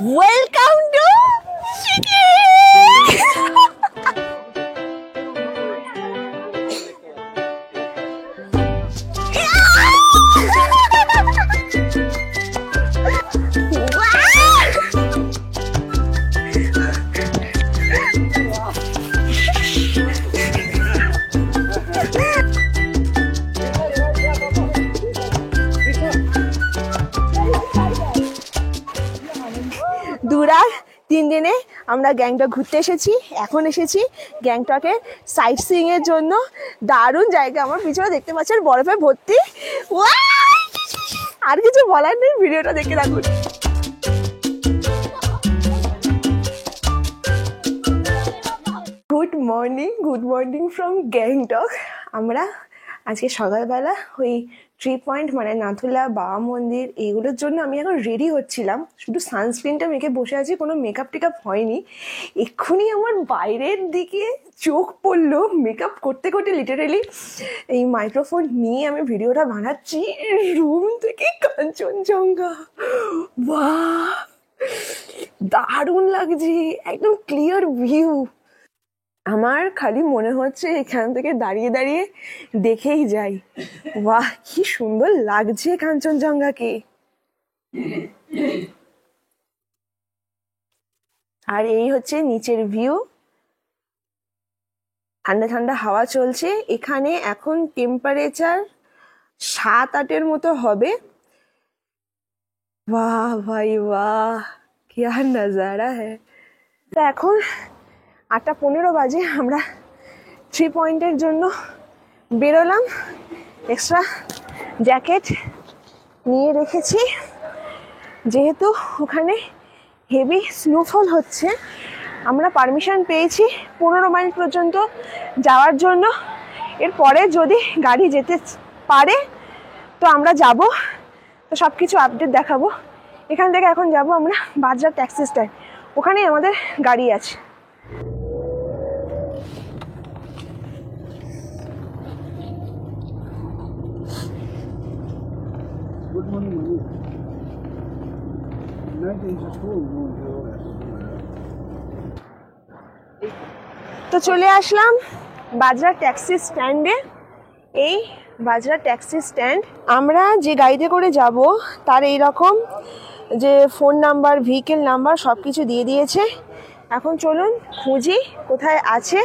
Welcome to Shiki! দুরার 3 দিনে আমরা গ্যাংটক ঘুরতে এসেছি। এখন এসেছি গ্যাংটকের সাইট সিইং এর জন্য। দারুণ জায়গা, আমার পিছনে দেখতে পাচ্ছেন বরফে ভর্তি। আর কিছু বলার নেই, ভিডিওটা দেখে রাখুন। Good morning from Gangtok. আমরা আজকে সকালবেলা ওই ট্রি পয়েন্ট মানে নাথুলা বাবা মন্দির এইগুলোর জন্য আমি এখন রেডি হচ্ছিলাম। শুধু সানস্ক্রিনটা মেখে বসে আছি, কোনো মেকআপ টেকআপ হয়নি। এক্ষুনি আমার বাইরের দিকে চোখ পড়লো মেকআপ করতে করতে। লিটারেলি এই মাইক্রোফোন নিয়ে আমি ভিডিওটা বানাচ্ছি রুম থেকে কাঞ্চনজঙ্ঘা। বাহ, দারুণ লাগছে, একদম ক্লিয়ার ভিউ। আমার খালি মনে হচ্ছে এখান থেকে দাঁড়িয়ে দাঁড়িয়ে দেখেই যাই। বাহ, কি সুন্দর লাগছে কাঞ্চনজঙ্ঘাকে। আর এই হচ্ছে নিচের ভিউ। ঠান্ডা ঠান্ডা হাওয়া চলছে। এখানে এখন টেম্পারেচার 7-8 মতো হবে। বাহ ভাই বাহ, क्या नजारा है। তো এখন 8:15 বাজে। আমরা 3 পয়েন্টের জন্য বেরোলাম। এক্সট্রা জ্যাকেট নিয়ে রেখেছি, যেহেতু ওখানে হেভি স্নোফল হচ্ছে। আমরা পারমিশন পেয়েছি 15 মাইল পর্যন্ত যাওয়ার জন্য। এরপরে যদি গাড়ি যেতে পারে তো আমরা যাব। তো সব কিছু আপডেট দেখাবো। এখান থেকে এখন যাব আমরা বাজরা ট্যাক্সি স্ট্যান্ড, ওখানেই আমাদের গাড়ি আছে। তো চলে আসলাম বাজরা ট্যাক্সি স্ট্যান্ডে। এই বাজরা ট্যাক্সি স্ট্যান্ড। আমরা যে গাড়িতে করে যাব তার এই রকম যে ফোন নাম্বার, ভেহিকেল নাম্বার সব কিছু দিয়ে দিয়েছে। এখন চলুন খুঁজি কোথায় আছে।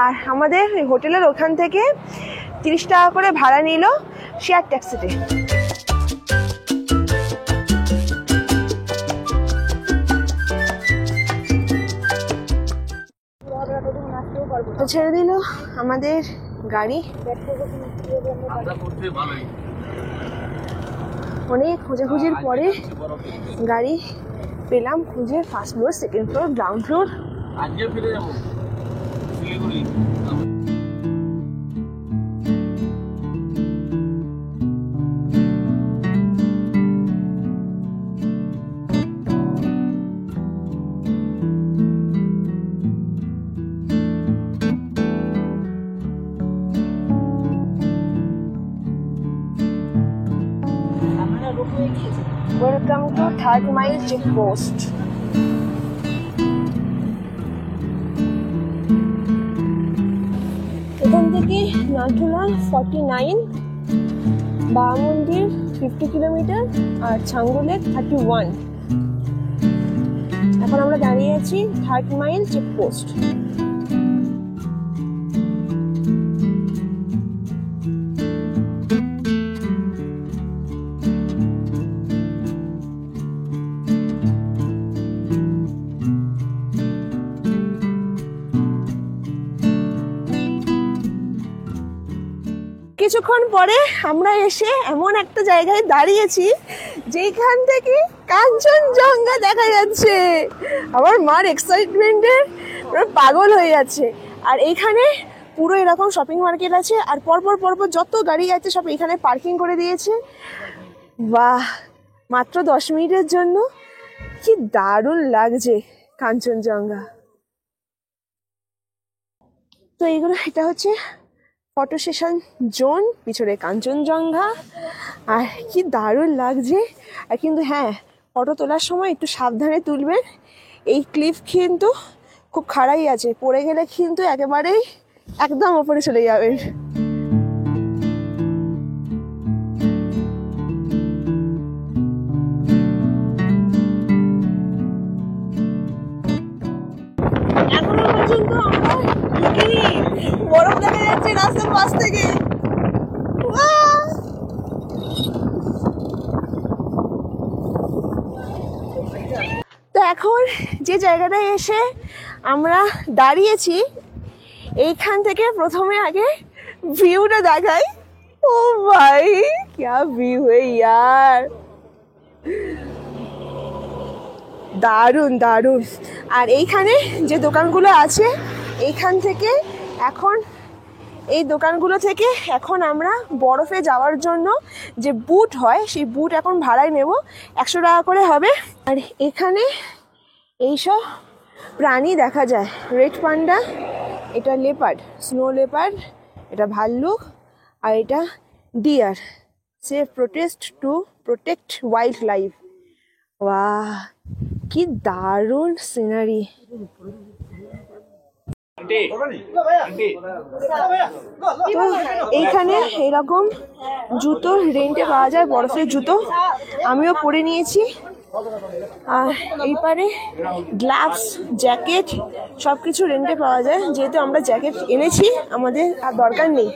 আর আমাদের হোটেলের ওখান থেকে 30 টাকা করে ভাড়া নিল শেয়ার ট্যাক্সিতে। তো ছেড়ে দিল আমাদের গাড়ি। অনেক খোঁজাখুঁজির পরে গাড়ি পেলাম। খুঁজে first floor, second floor, ground floor. Welcome to 3rd mile checkpost. এখান থেকে নাথুলা 49, বাবা মন্দির 50 কিলোমিটার আর ছাঙ্গুলেক 31। এখন আমরা দাঁড়িয়ে আছি 3rd মাইল চেকপোস্ট। কিছুক্ষণ পরে আমরা এসে এমন একটা জায়গায় দাঁড়িয়েছি যেখান থেকে কাঞ্চনজঙ্ঘা দেখা যাচ্ছে। আমার মার এক্সাইটমেন্টে পাগল হয়ে যাচ্ছে। আর এইখানে পুরো এরকম শপিং মার্কেট আছে, আর পরপর যত গাড়ি আছে সব এখানে পার্কিং করে দিয়েছে। বাহ, মাত্র 10 মিনিটের জন্য কি দারুণ লাগছে কাঞ্চনজঙ্ঘা। তো এইগুলো, এটা হচ্ছে ফটো সেশন জোন, পিছনে কাঞ্চনজঙ্ঘা। আর কি দারুণ লাগছে। আর কিন্তু হ্যাঁ, ফটো তোলার সময় একটু সাবধানে তুলবেন। এই ক্লিপ কিন্তু খুব খাড়াই আছে, পড়ে গেলে কিন্তু একেবারেই একদম ওপরে চলে যাবেন। এখনো পর্যন্ত আমরা ঢুকিনি, বরফ দেখা যাচ্ছে রাস্তার পাশ থেকে। তো এখন যে জায়গাটায় এসে আমরা দাঁড়িয়েছি, এইখান থেকে প্রথমে আগে ভিউটা দেখাই। ও ভাই क्या ভিউ है यार, দারুণ দারুণ। আর এইখানে যে দোকানগুলো আছে, এইখান থেকে এখন এই দোকানগুলো থেকে এখন আমরা বরফে যাওয়ার জন্য যে বুট হয় সেই বুট এখন ভাড়ায় নেব, 100 টাকা করে হবে। আর এখানে এইসব প্রাণী দেখা যায়, রেড পান্ডা, এটা লেপার্ড, স্নো লেপার্ড, এটা ভাল্লুক, আর এটা deer. Safe protect wildlife. বাহ, কি দারুণ সিনারি। তো এইখানে এরকম জুতো রেন্টে পাওয়া যায়, বরফের জুতো, আমিও পরে নিয়েছি। আর এইপারে গ্লাভস, জ্যাকেট সব কিছু রেন্টে পাওয়া যায়। যেহেতু আমরা জ্যাকেট এনেছি, আমাদের আর দরকার নেই।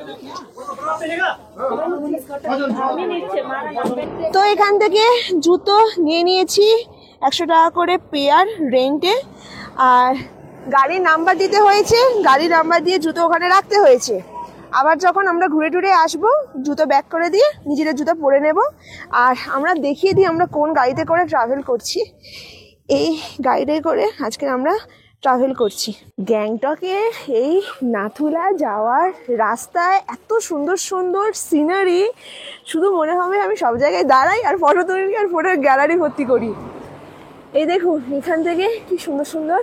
তো এখান থেকে জুতো নিয়ে নিয়েছি 100 টাকা করে পেয়ার রেন্টে। আর গাড়ির নাম্বার দিতে হয়েছে, গাড়ির নাম্বার দিয়ে জুতো ওখানে রাখতে হয়েছে। আবার যখন আমরা ঘুরে টুরে আসবো, জুতো ব্যাক করে দিয়ে নিজেদের জুতো পরে নেব। আর আমরা দেখিয়ে দিই আমরা কোন গাড়িতে করে ট্রাভেল করছি। এই গাড়িতে করে আজকে আমরা ট্রাভেল করছি। গ্যাংটকে এই নাথুলা যাওয়ার রাস্তায় এত সুন্দর সুন্দর সিনারি, শুধু মনে হবে আমি সব জায়গায় দাঁড়াই আর ফটো তুলি আর ফটোর গ্যালারি ভর্তি করি। এই দেখুন, এখান থেকে কি সুন্দর সুন্দর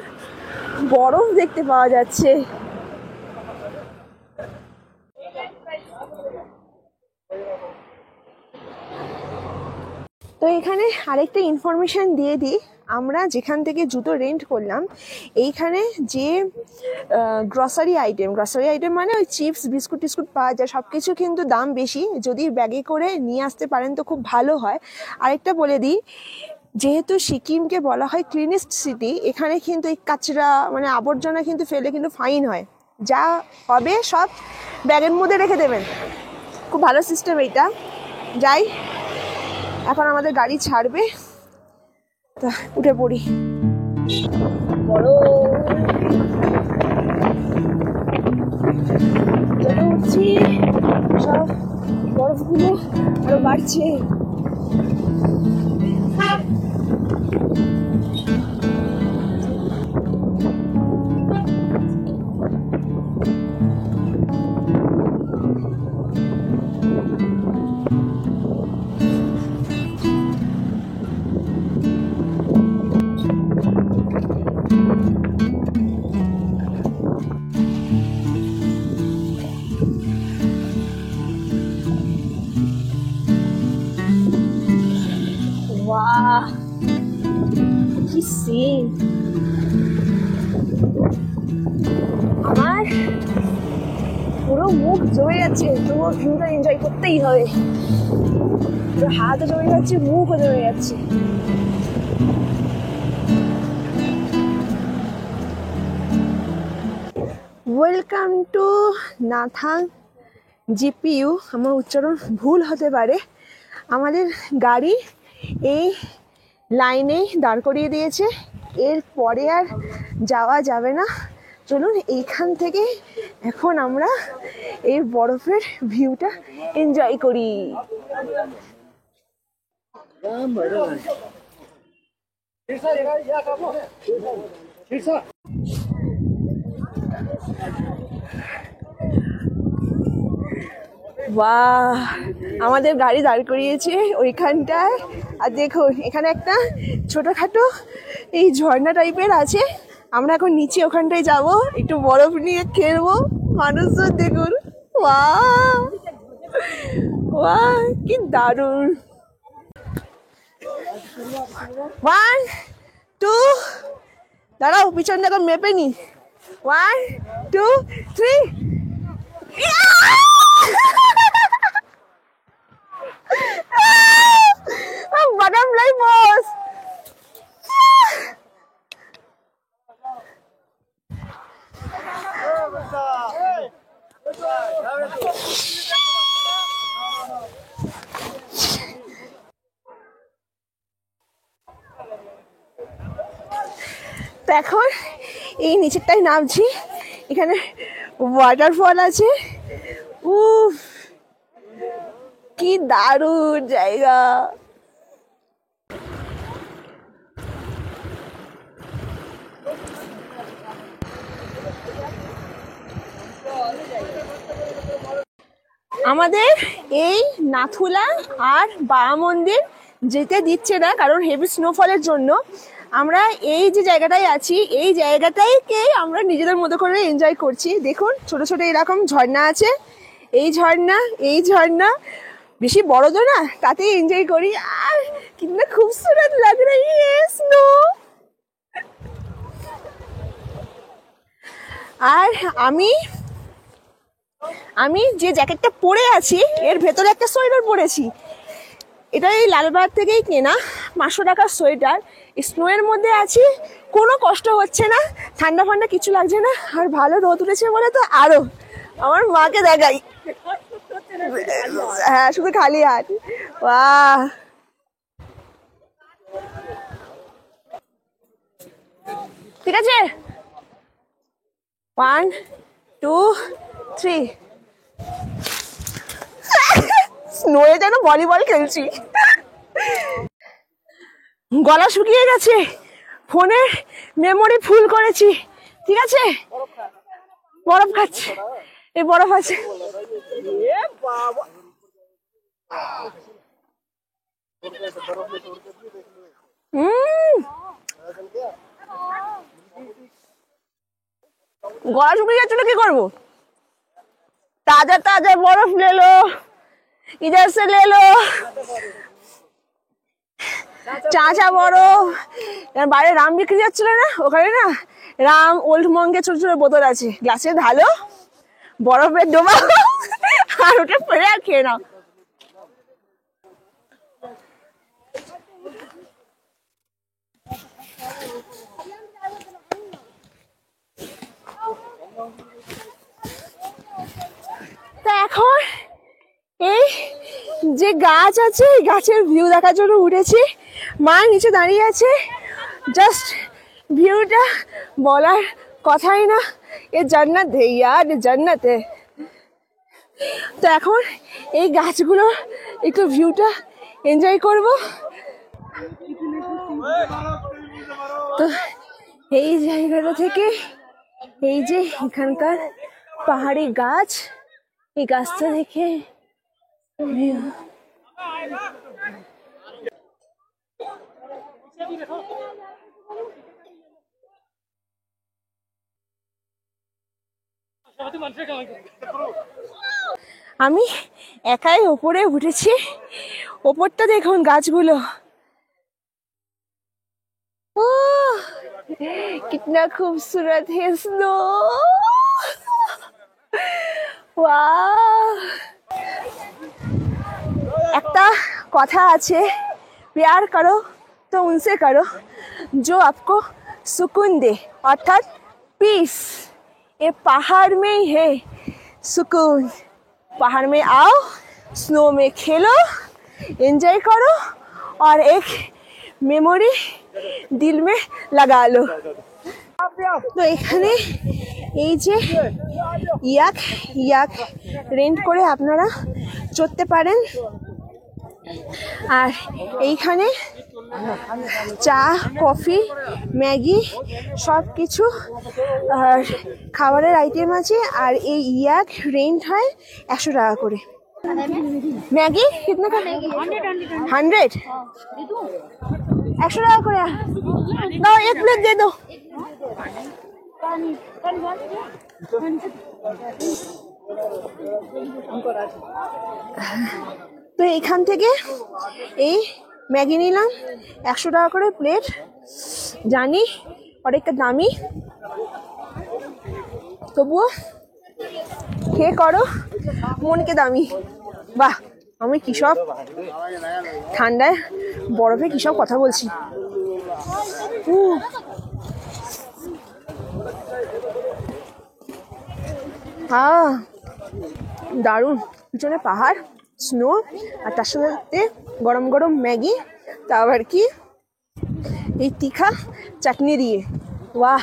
বরফ দেখতে পাওয়া যাচ্ছে। তো এখানে আরেকটা ইনফরমেশন দিয়ে দিই, আমরা যেখান থেকে জুতো রেন্ট করলাম, এইখানে যে গ্রসারি আইটেম মানে ওই চিপস বিস্কুট টিস্কুট পাওয়া যায়, সব কিছু কিন্তু দাম বেশি। যদি ব্যাগে করে নিয়ে আসতে পারেন তো খুব ভালো হয়। আরেকটা বলে দিই, যেহেতু সিকিমকে বলা হয় ক্লিনেস্ট সিটি, এখানে কিন্তু এই কাচরা মানে আবর্জনা কিন্তু ফেলে কিন্তু ফাইন হয়। যা হবে সব ব্যাগের মধ্যে রেখে দেবেন, খুব ভালো সিস্টেম এইটা। যাই, এখন আমাদের গাড়ি ছাড়বে, তা উঠে পড়ি। বড় যত উঠছি সব বরফগুলো আরো বাড়ছে। বাহ, কি সিন! আমার পুরো মুখ জমে যাচ্ছে, পুরো ভিউটা এনজয় করতেই হবে। পুরো হাতও জমে যাচ্ছে, মুখও জমে যাচ্ছে। Welcome to Nathang GPU. আমার উচ্চারণ ভুল হতে পারে। আমাদের গাড়ি এই লাইনেই দাঁড় করিয়ে দিয়েছে, এর পরে আর যাওয়া যাবে না। চলুন এইখান থেকে এখন আমরা এই বরফের ভিউটা এনজয় করি। বাহ, আমাদের গাড়ি দাঁড় করিয়েছে ওইখানটায়। আর দেখুন এখানে একটা ছোটখাটো এই ঝর্ণা টাইপের আছে। আমরা এখন নিচে ওখানটায় যাব, একটু বরফ নিয়ে খেলবো। মানুষজন দেখুন, বাহ বাহ, কি দারুণ। 1 2 দাঁড়াও পিছন দেখো মেপে নি 1 2 3 বাটারফ্লাই পোজ। তো এখন এই নিচেরটাই নামছি, এখানে ওয়াটারফল আছে। উফ কি দারুণ জায়গা। আমাদের এই নাথুলা আর বাবা মন্দির যেতে দিচ্ছে না, কারণ হেভি স্নোফলের জন্য। আমরা এই যে জায়গাটায় আছি, এই জায়গাটাইকে আমরা নিজেদের মতো করে এনজয় করছি। দেখুন ছোট ছোট এরকম ঝর্ণা আছে, এই ঝর্ণা বেশি বড় তো না, তাতেই এনজয় করি। আর কিতনা খুবসুরত লাগ রही है স্নো। আর আমি যে জ্যাকেটটা পরে আছি এর ভেতরে একটা সোয়েটার পরেছি। এটা এই লালবাগ থেকেই কেনা, 500 টাকার সোয়েটার। স্নোয়ের মধ্যে আছি, কোনো কষ্ট হচ্ছে না, ঠান্ডা ফান্ডা কিছু লাগছে না। আর ভালো রোদ উঠেছে বলে তো আরো। আমার মাকে দেখাই, হ্যাঁ শুধু খালি হাত। বাহ ঠিক আছে 1 2 3 স্নোয়ে যেন ভলিবল খেলছি। গলা শুকিয়ে গেছে, ফোনের মেমোরি ফুল করেছি। ঠিক আছে বরফ খাচ্ছে, এই বরফ আছে। গলা শুকিয়ে যাচ্ছিল, কি করবো? ताजा ताजा बर्फ ले लो, इधर से ले लो চাচা বরফ। বাইরে রাম বিক্রি যাচ্ছিল না, ওখানে না রাম ওল্ড মঙ্গের ছোট ছোট বোতল আছে, গ্লাসে ঢালো, বরফের ডোবা আর ওটা ফেলে আর খেয়ে নাও। তা এখন এই যে গাছ আছে, এই গাছের ভিউ দেখার জন্য উঠেছি। মা নিচে দাঁড়িয়ে আছে, জাস্ট ভিউটা বলার কথাই না। এ জান্নাত হে ইয়ার, জান্নাত হে। তো এখন এই গাছগুলো একটু ভিউটা এনজয় করব। তো এই জায়গাটা থেকে এই যে এখানকার পাহাড়ি গাছ, এই গাছটা দেখে আমি একাই ওপরে উঠেছি। ওপরটা দেখুন গাছগুলো, ও কিতনা খুবসুরত হে স্নো। একটা কথা আছে, प्यार करो तो उनसे करो जो आपको सुकून दे, अर्थात पीस। ये पहाड़ में ही है सुकून। पहाड़ में आओ, स्नो में खेलो, एंजॉय करो और एक मेमोरी दिल में लगा लो। তো এখানে এই যে ইয়াক রেন্ট করে আপনারা চড়তে পারেন। আর এইখানে চা, কফি, ম্যাগি সব কিছু আর খাবারের আইটেম আছে। আর এই ইয়াক রেন্ট হয় 100 টাকা করে। मैगी कितना का? 100 100 টাকা করে দাও, एक प्लेट दे दो। তো এখান থেকে এই ম্যাগি নিলাম 100 টাকা করে প্লেট, জানি অনেকটা দামি, তবুও খেয়ে করো মনকে দামি। বাহ, আমি কিসব ঠান্ডায় বরফে কিসব কথা বলছি। দারুণ, পিছনে পাহাড়, স্নো, আর তার সাথে গরম গরম ম্যাগি, তা আবার কি এই তীখা চাটনি দিয়ে। বাহ,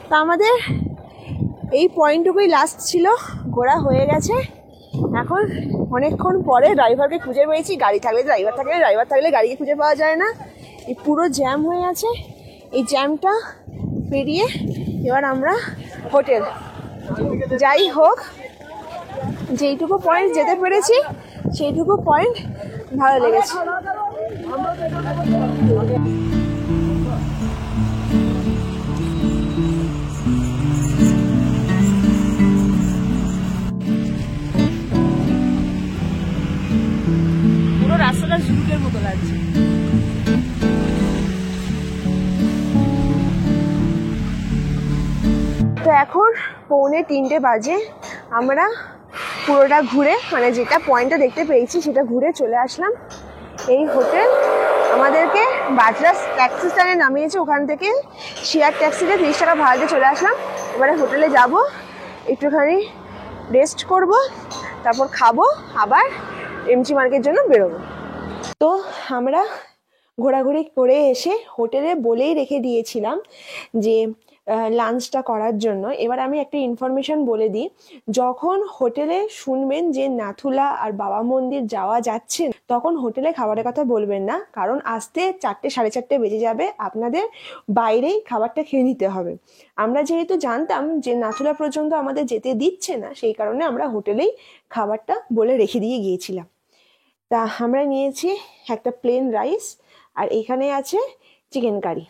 তা আমাদের এই পয়েন্টটুকুই লাস্ট ছিল, ঘোরা হয়ে গেছে। এখন অনেকক্ষণ পরে ড্রাইভারকে খুঁজে পেয়েছি। গাড়ি থাকলে ড্রাইভার থাকে, ড্রাইভার থাকলে গাড়িকে খুঁজে পাওয়া যায় না। এই পুরো জ্যাম হয়ে আছে, এই জ্যামটা পেরিয়ে এবার আমরা হোটেল। যাই হোক, যেইটুকু পয়েন্ট যেতে পেরেছি সেইটুকু পয়েন্ট ভালো লেগেছে। পুরো রাস্তাটা ঝুঁকের মতো লাগছে। তো এখন 2:45 বাজে, আমরা পুরোটা ঘুরে, মানে যেটা পয়েন্টটা দেখতে পেয়েছি সেটা ঘুরে চলে আসলাম এই হোটেল। আমাদেরকে বাজরাস ট্যাক্সি স্ট্যান্ডে নামিয়েছে, ওখান থেকে শেয়ার ট্যাক্সিতে 30 টাকা ভাড়া দিয়ে চলে আসলাম। এবারে হোটেলে যাব, একটুখানি রেস্ট করব, তারপর খাবো, আবার এমজি মার্কের জন্য বেরোবো। তো আমরা ঘোরাঘুরি করে এসে হোটেলে বলেই রেখে দিয়েছিলাম যে লাঞ্চটা করার জন্য। এবার আমি একটা ইনফরমেশন বলে দিই, যখন হোটেলে শুনবেন যে নাথুলা আর বাবা মন্দির যাওয়া যাচ্ছে, তখন হোটেলে খাবারের কথা বলবেন না, কারণ আসতে 4টে 4:30 বেজে যাবে, আপনাদের বাইরেই খাবারটা খেয়ে নিতে হবে। আমরা যেহেতু জানতাম যে নাথুলা পর্যন্ত আমাদের যেতে দিচ্ছে না, সেই কারণে আমরা হোটেলেই খাবারটা বলে রেখে দিয়ে গিয়েছিলাম। তা আমরা নিয়েছি একটা প্লেন রাইস, আর এখানে আছে চিকেন কারি।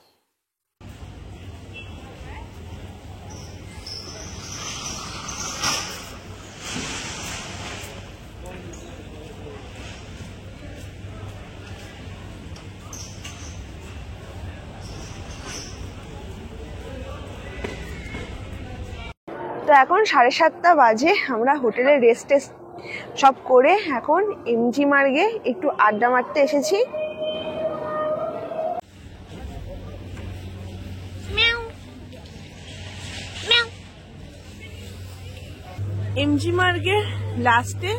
তো এখন 7:30 বাজে, আমরা হোটেলে রেস্ট সব করে এখন এমজি মার্গে একটু আড্ডা মারতে এসেছি। এমজি মার্গের লাস্টে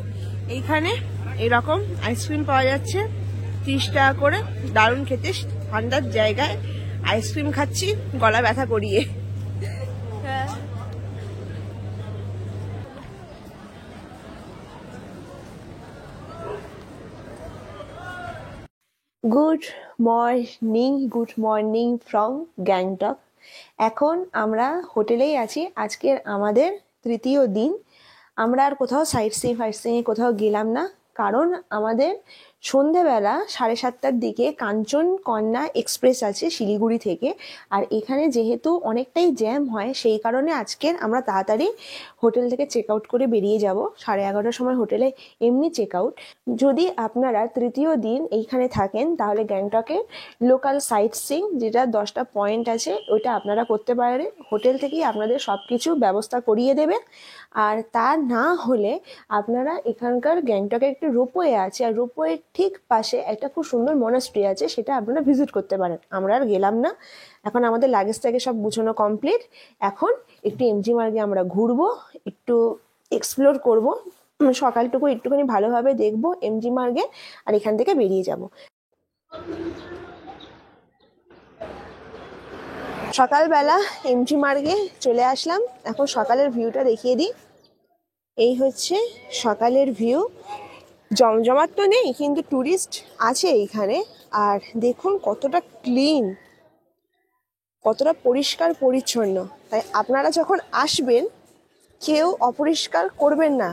এইখানে এরকম আইসক্রিম পাওয়া যাচ্ছে 30 টাকা করে, দারুণ খেতে, ঠান্ডার জায়গায় আইসক্রিম খাচ্ছি গলা ব্যথা করিয়ে। Good morning from Gangtok. এখন আমরা হোটেলেই আছি, আজকের আমাদের তৃতীয় দিন। আমরা আর কোথাও সাইট সিইং কোথাও গেলাম না, কারণ আমাদের সন্ধেবেলা 7:30টার দিকে কাঞ্চনকন্যা এক্সপ্রেস আছে শিলিগুড়ি থেকে, আর এখানে যেহেতু অনেকটাই জ্যাম হয়, সেই কারণে আজকের আমরা তাড়াতাড়ি হোটেল থেকে চেক আউট করে বেরিয়ে যাব। 11:30টার সময় হোটেলে এমনি চেক আউট। যদি আপনারা তৃতীয় দিন এইখানে থাকেন, তাহলে গ্যাংটকের লোকাল সাইট সিইং যেটা 10টা পয়েন্ট আছে, ওইটা আপনারা করতে পারেন। হোটেল থেকেই আপনাদের সব কিছু ব্যবস্থা করিয়ে দেবে। আর তা না হলে আপনারা এখানকার গ্যাংটকে একটি রোপওয়ে আছে, আর রোপওয়ের ঠিক পাশে একটা খুব সুন্দর মনাস্ট্রি আছে, সেটা আপনারা ভিজিট করতে পারেন। আমরা আর গেলাম না, এখন আমাদের লাগেজটাকে সব গুছানো কমপ্লিট। এখন একটু এমজি মার্গে আমরা ঘুরবো, একটু এক্সপ্লোর করব, সকালটুকু একটুখানি ভালোভাবে দেখবো এমজি মার্গে, আর এখান থেকে বেরিয়ে যাব। সকালবেলা এমজি মার্গে চলে আসলাম। এখন সকালের ভিউটা দেখিয়ে দিই। এই হচ্ছে সকালের ভিউ। জমজমাট তো নেই, কিন্তু টুরিস্ট আছে এইখানে। আর দেখুন কতটা ক্লিন, কতটা পরিষ্কার পরিচ্ছন্ন। তাই আপনারা যখন আসবেন কেউ অপরিষ্কার করবেন না।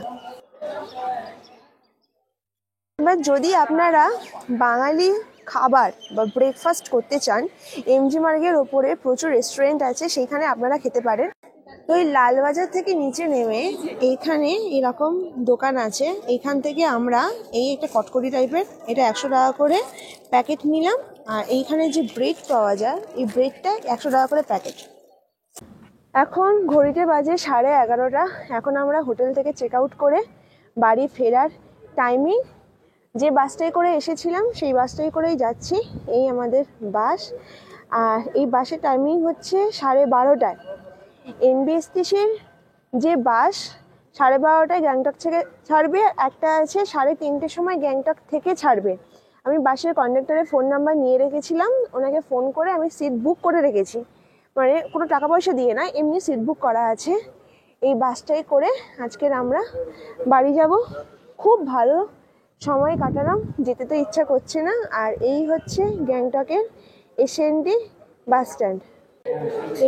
এবার যদি আপনারা বাঙালি খাবার বা ব্রেকফাস্ট করতে চান, এমজি মার্গের ওপরে প্রচুর রেস্টুরেন্ট আছে, সেইখানে আপনারা খেতে পারেন। তো এই লালবাজার থেকে নিচে নেমে এইখানে এরকম দোকান আছে, এইখান থেকে আমরা এই একটা কটকরি টাইপের, এটা 100 টাকা করে প্যাকেট নিলাম। আর এইখানে যে ব্রেড পাওয়া যায়, এই ব্রেডটা 100 টাকা করে প্যাকেট। এখন ঘড়িতে বাজে 11:30। এখন আমরা হোটেল থেকে চেক আউট করে বাড়ি ফেরার টাইমিং। যে বাসটায় করে এসেছিলাম সেই বাসটাই করেই যাচ্ছি। এই আমাদের বাস, আর এই বাসের টাইমিং হচ্ছে 12:30টায়। এনবিএসটিসির যে বাস 12:30টায় গ্যাংটক থেকে ছাড়বে, একটা আছে 3:30টার সময় গ্যাংটক থেকে ছাড়বে। আমি বাসের কন্ডাক্টরের ফোন নাম্বার নিয়ে রেখেছিলাম, ওনাকে ফোন করে আমি সিট বুক করে রেখেছি, মানে কোনো টাকা পয়সা দিয়ে না, এমনি সিট বুক করা আছে। এই বাসটাই করে আজকের আমরা বাড়ি যাব। খুব ভালো সময় কাটালাম, যেতে তো ইচ্ছা করছে না। আর এই হচ্ছে গ্যাংটকের এসএনডি বাস স্ট্যান্ড।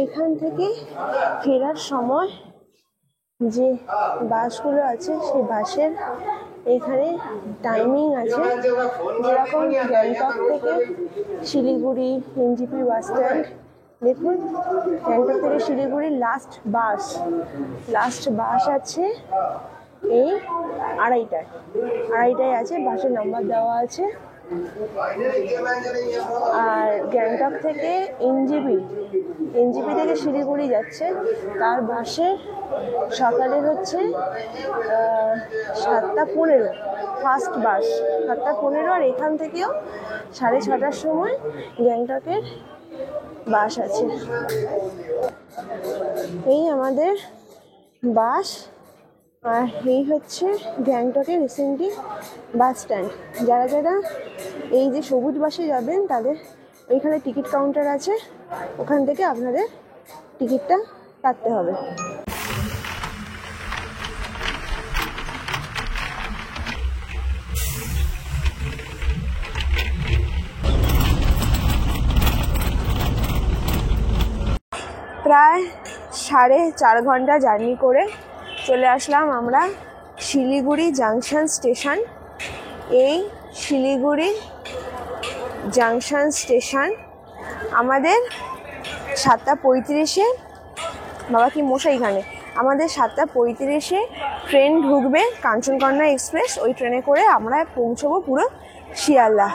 এইখান থেকে ফেরার সময় যে বাসগুলো আছে সেই বাসের এইখানে টাইমিং আছে, যেরকম গ্যাংটক থেকে শিলিগুড়ি এনজিপি বাস স্ট্যান্ড। দেখুন, গ্যাংটক থেকে শিলিগুড়ির লাস্ট বাস আছে এই 2:30টায় আছে, বাসের নাম্বার দেওয়া আছে। আর গ্যাংটক থেকে এনজিপি থেকে শিলিগুড়ি যাচ্ছে, তার বাসে সকালের হচ্ছে 7:15 ফার্স্ট বাস 7:15। আর এখান থেকেও 6:30টার সময় গ্যাংটকের বাস আছে। এই আমাদের বাস, আর এই হচ্ছে গ্যাংটকের এসএনডি বাস স্ট্যান্ড। যারা যারা এই যে সবুজ বাসে যাবেন তাদের ওইখানে টিকিট কাউন্টার আছে, ওখান থেকে আপনাদের টিকিটটা কাটতে হবে। প্রায় 4.5 ঘন্টা জার্নি করে চলে আসলাম আমরা শিলিগুড়ি জাংশন স্টেশন। এই শিলিগুড়ি জাংশন স্টেশন আমাদের 7:35-এ, বাবা কি মশা এখানে, আমাদের 7:35-এ ট্রেন ঢুকবে কাঞ্চনকন্যা এক্সপ্রেস। ওই ট্রেনে করে আমরা পৌঁছবো পুরো শিয়ালদা।